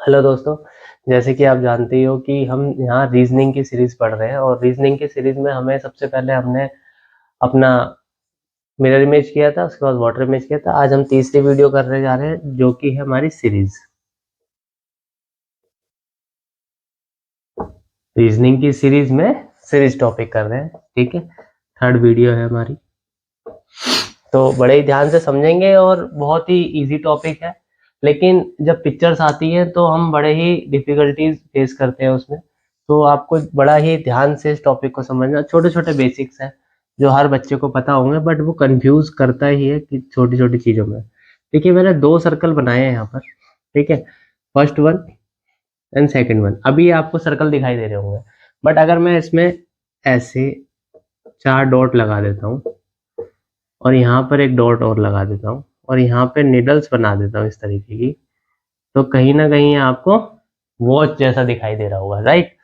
Hello दोस्तों, जैसे कि आप जानते ही हो कि हम यहाँ रीजनिंग की सीरीज पढ़ रहे हैं और रीजनिंग की सीरीज में हमें सबसे पहले हमने अपना मिरर इमेज किया था, उसके बाद वाटर इमेज किया था। आज हम तीसरी वीडियो करने जा रहे हैं जो कि है हमारी सीरीज रीजनिंग की सीरीज में सीरीज टॉपिक कर रहे हैं। ठीक है, थर्ड वीडियो है हमारी, तो बड़े ही ध्यान से समझेंगे और बहुत ही इजी टॉपिक है। लेकिन जब पिक्चर्स आती हैं तो हम बड़े ही डिफिकल्टीज फेस करते हैं उसमें, तो आपको बड़ा ही ध्यान से इस टॉपिक को समझना। छोटे छोटे बेसिक्स हैं जो हर बच्चे को पता होंगे, बट वो कंफ्यूज करता ही है कि छोटी छोटी चीज़ों में। देखिए, मैंने दो सर्कल बनाए हैं यहाँ पर। ठीक है, first one and second one. अभी आपको सर्कल दिखाई दे रहे होंगे, बट अगर मैं इसमें ऐसे चार डॉट लगा देता हूँ और यहाँ पर एक डॉट और लगा देता हूँ और यहाँ पे निडल्स बना देता हूँ इस तरीके की, तो कहीं ना कहीं आपको वॉच जैसा दिखाई दे रहा होगा, राइट।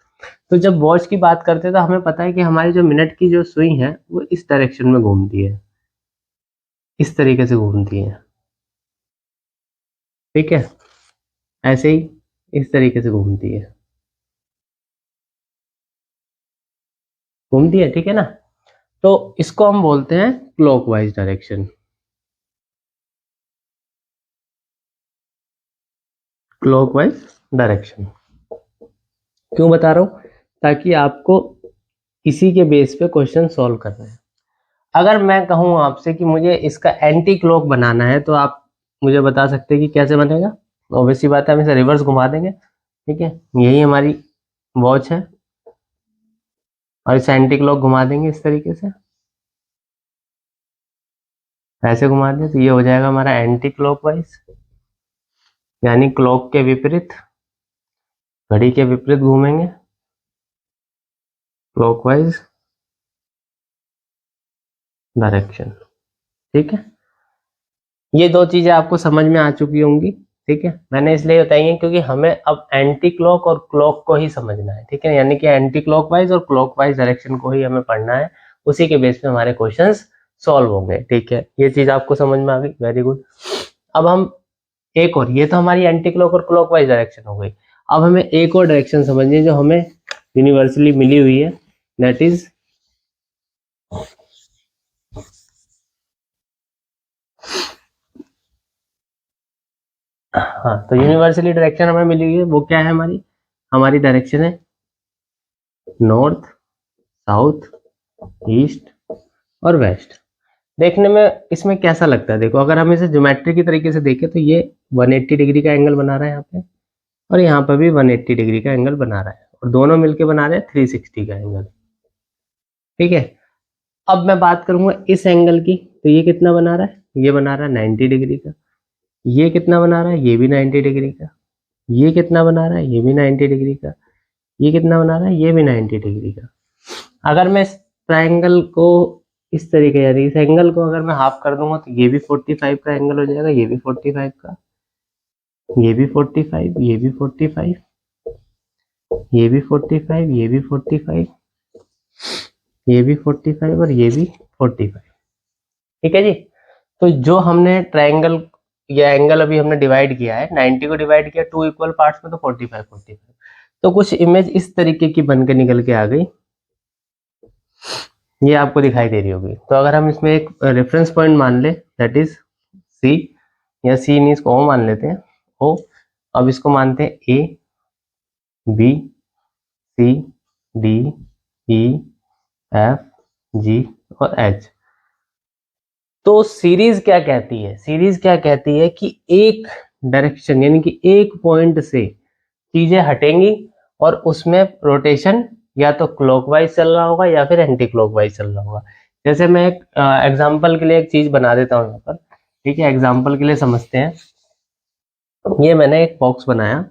तो जब वॉच की बात करते हैं तो हमें पता है कि हमारी जो मिनट की जो सुई है वो इस डायरेक्शन में घूमती है, इस तरीके से घूमती है। ठीक है, ऐसे ही इस तरीके से घूमती है, ठीक है ना। तो इसको हम बोलते हैं क्लॉकवाइज डायरेक्शन। क्लॉकवाइज डायरेक्शन क्यों बता रहा हूँ? ताकि आपको इसी के बेस पे क्वेश्चन सॉल्व करना है। अगर मैं कहूँ आपसे कि मुझे इसका एंटी क्लॉक बनाना है तो आप मुझे बता सकते हैं कि कैसे बनेगा। ऑब्वियसली बात है, हम इसे रिवर्स घुमा देंगे। ठीक है, यही हमारी वॉच है और इसे एंटी क्लॉक घुमा देंगे इस तरीके से, ऐसे घुमा दें तो ये हो जाएगा हमारा एंटी क्लॉकवाइज, यानी क्लॉक के विपरीत, घड़ी के विपरीत घूमेंगे, क्लॉकवाइज डायरेक्शन। ठीक है, ये दो चीजें आपको समझ में आ चुकी होंगी। ठीक है, मैंने इसलिए बताई है क्योंकि हमें अब एंटी क्लॉक और क्लॉक को ही समझना है। ठीक है, यानी कि एंटी क्लॉकवाइज और क्लॉकवाइज डायरेक्शन को ही हमें पढ़ना है, उसी के बेस पे हमारे क्वेश्चंस सॉल्व होंगे। ठीक है, ये चीज आपको समझ में आ गई, वेरी गुड। अब हम एक और, ये तो हमारी एंटी क्लॉक और क्लॉकवाइज डायरेक्शन हो गई। अब हमें एक और डायरेक्शन समझनी है जो हमें यूनिवर्सली मिली हुई है, दैट इज हाँ, तो यूनिवर्सली डायरेक्शन हमें मिली हुई है, वो क्या है हमारी? हमारी डायरेक्शन है नॉर्थ, साउथ, ईस्ट और वेस्ट। देखने में इसमें कैसा लगता है? देखो, अगर हम इसे ज्योमेट्री की तरीके से देखें तो ये 180 डिग्री का एंगल बना रहा है यहाँ पे, और यहाँ पर भी 180 डिग्री का एंगल बना रहा है, और दोनों मिलके बना रहे हैं 360 का एंगल। ठीक है, अब मैं बात करूंगा इस एंगल की, तो ये कितना बना रहा है? ये बना रहा है 90 डिग्री का। ये कितना बना रहा है? ये भी 90 डिग्री का। ये कितना बना रहा है? ये भी 90 डिग्री का। ये कितना बना रहा है? ये भी 90 डिग्री का। अगर मैं इस ट्राइंगल को इस तरीके, यानी इस एंगल को अगर मैं हाफ कर दूंगा तो ये भी 45 का एंगल हो जाएगा, ये भी 45 का, ये भी 45, ये भी 45, ये भी 45, ये भी 45, ये भी 45 और ये भी 45। ठीक है जी। तो जो हमने ट्राइंगल या एंगल अभी हमने डिवाइड किया है, 90 को डिवाइड किया टू इक्वल पार्ट्स में, तो 45 45। तो कुछ इमेज इस तरीके की बन के निकल के आ गई, ये आपको दिखाई दे रही होगी। तो अगर हम इसमें एक रेफरेंस पॉइंट मान ले, दैट इज सी, या सी नहीं, इसको ओ मान लेते हैं, ओ। अब इसको मानते हैं ए, बी, सी, डी, ई, एफ, जी और एच। तो सीरीज क्या कहती है? सीरीज क्या कहती है कि एक डायरेक्शन, यानी कि एक पॉइंट से चीजें हटेंगी और उसमें रोटेशन या तो क्लॉकवाइज चल रहा होगा या फिर एंटी क्लॉकवाइज चल रहा होगा। जैसे मैं एक एग्जांपल के लिए एक चीज बना देता हूँ यहाँ पर। ठीक है, एग्जांपल के लिए समझते हैं। ये मैंने एक बॉक्स बनाया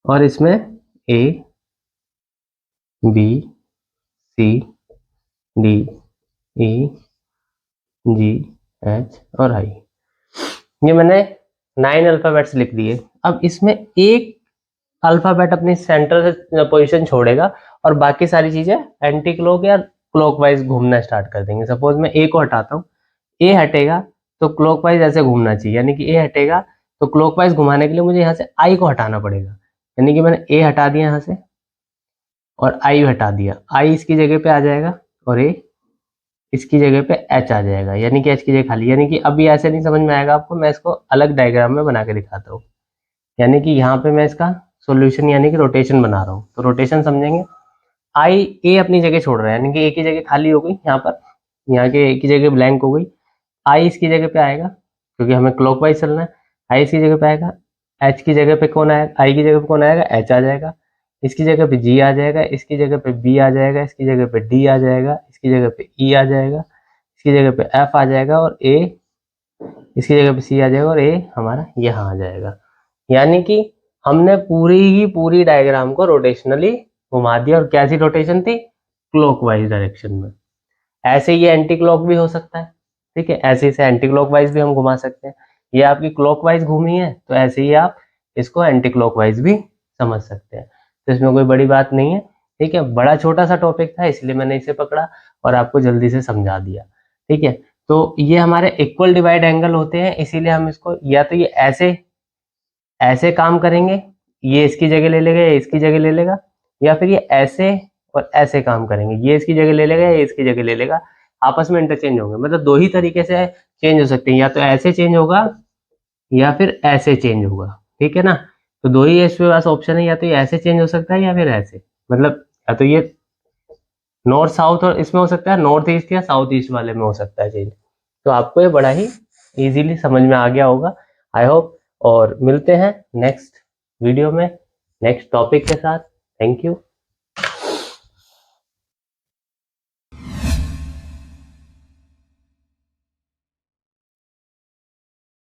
और इसमें ए, बी, सी, डी, ई, जी, एच और आई। ये मैंने 9 अल्फाबेट्स लिख दिए। अब इसमें एक अल्फाबेट अपनी सेंटर से पोजीशन छोड़ेगा और बाकी सारी चीजें एंटी क्लॉक या क्लॉकवाइज घूमना स्टार्ट कर देंगे। सपोज मैं ए को हटाता हूँ, ए हटेगा तो क्लॉकवाइज ऐसे घूमना चाहिए, यानी कि ए हटेगा तो क्लॉकवाइज घुमाने के लिए मुझे यहाँ से आई को हटाना पड़ेगा, यानी कि मैंने ए हटा दिया यहाँ से और आई हटा दिया, आई इसकी जगह पे आ जाएगा और ए इसकी जगह पे एच आ जाएगा, यानी कि एच की जगह खाली। यानी कि अभी ऐसे नहीं समझ में आएगा आपको, मैं इसको अलग डायग्राम में बना के दिखाता हूँ। यानी कि यहाँ पे मैं इसका सॉल्यूशन यानी कि रोटेशन बना रहा हूँ, तो रोटेशन समझेंगे। आई ए अपनी जगह छोड़ रहा है, यानी कि ए की जगह खाली हो गई, यहाँ पर यहाँ के ए की जगह ब्लैंक हो गई, आई इसकी जगह पे आएगा क्योंकि हमें क्लॉकवाइज चलना है, आई इसकी जगह पे आएगा, एच की जगह पे कौन आएगा, आई की जगह पे कौन आएगा, एच आ जाएगा, इसकी जगह पे जी आ जाएगा, इसकी जगह पे बी आ जाएगा, इसकी जगह पे डी आ जाएगा, इसकी जगह पे ई आ जाएगा, इसकी जगह पे एफ आ जाएगा और ए इसकी जगह पे सी आ जाएगा और ए हमारा यहाँ आ जाएगा। यानी कि हमने पूरी ही पूरी डायग्राम को रोटेशनली घुमा दिया। और कैसी रोटेशन थी, क्लॉकवाइज डायरेक्शन में। ऐसे ये एंटी क्लॉक भी हो सकता है, ठीक है, ऐसे इसे एंटी क्लॉकवाइज भी हम घुमा सकते हैं। ये आपकी क्लॉकवाइज घूमी है तो ऐसे ही आप इसको एंटी क्लॉकवाइज भी समझ सकते हैं, तो इसमें कोई बड़ी बात नहीं है, ठीक है। बड़ा छोटा सा टॉपिक था इसलिए मैंने इसे पकड़ा और आपको जल्दी से समझा दिया, ठीक है। तो ये हमारे इक्वल डिवाइड एंगल होते हैं, इसीलिए हम इसको या तो ये ऐसे ऐसे काम करेंगे, ये इसकी जगह ले लेगा, ये इसकी जगह ले लेगा, या फिर ये ऐसे और ऐसे काम करेंगे, ये इसकी जगह ले लेगा, ये इसकी जगह ले लेगा, आपस में इंटरचेंज होंगे। मतलब दो ही तरीके से चेंज हो सकते हैं, या तो ऐसे चेंज होगा या फिर ऐसे चेंज होगा, ठीक है ना। तो दो ही इसके पास ऑप्शन है, या तो ये ऐसे चेंज हो सकता है या फिर ऐसे, मतलब या तो ये नॉर्थ साउथ और इसमें हो सकता है, नॉर्थ ईस्ट या साउथ ईस्ट वाले में हो सकता है चेंज। तो आपको ये बड़ा ही इजीली समझ में आ गया होगा, आई होप। और मिलते हैं नेक्स्ट वीडियो में नेक्स्ट टॉपिक के साथ। Thank you.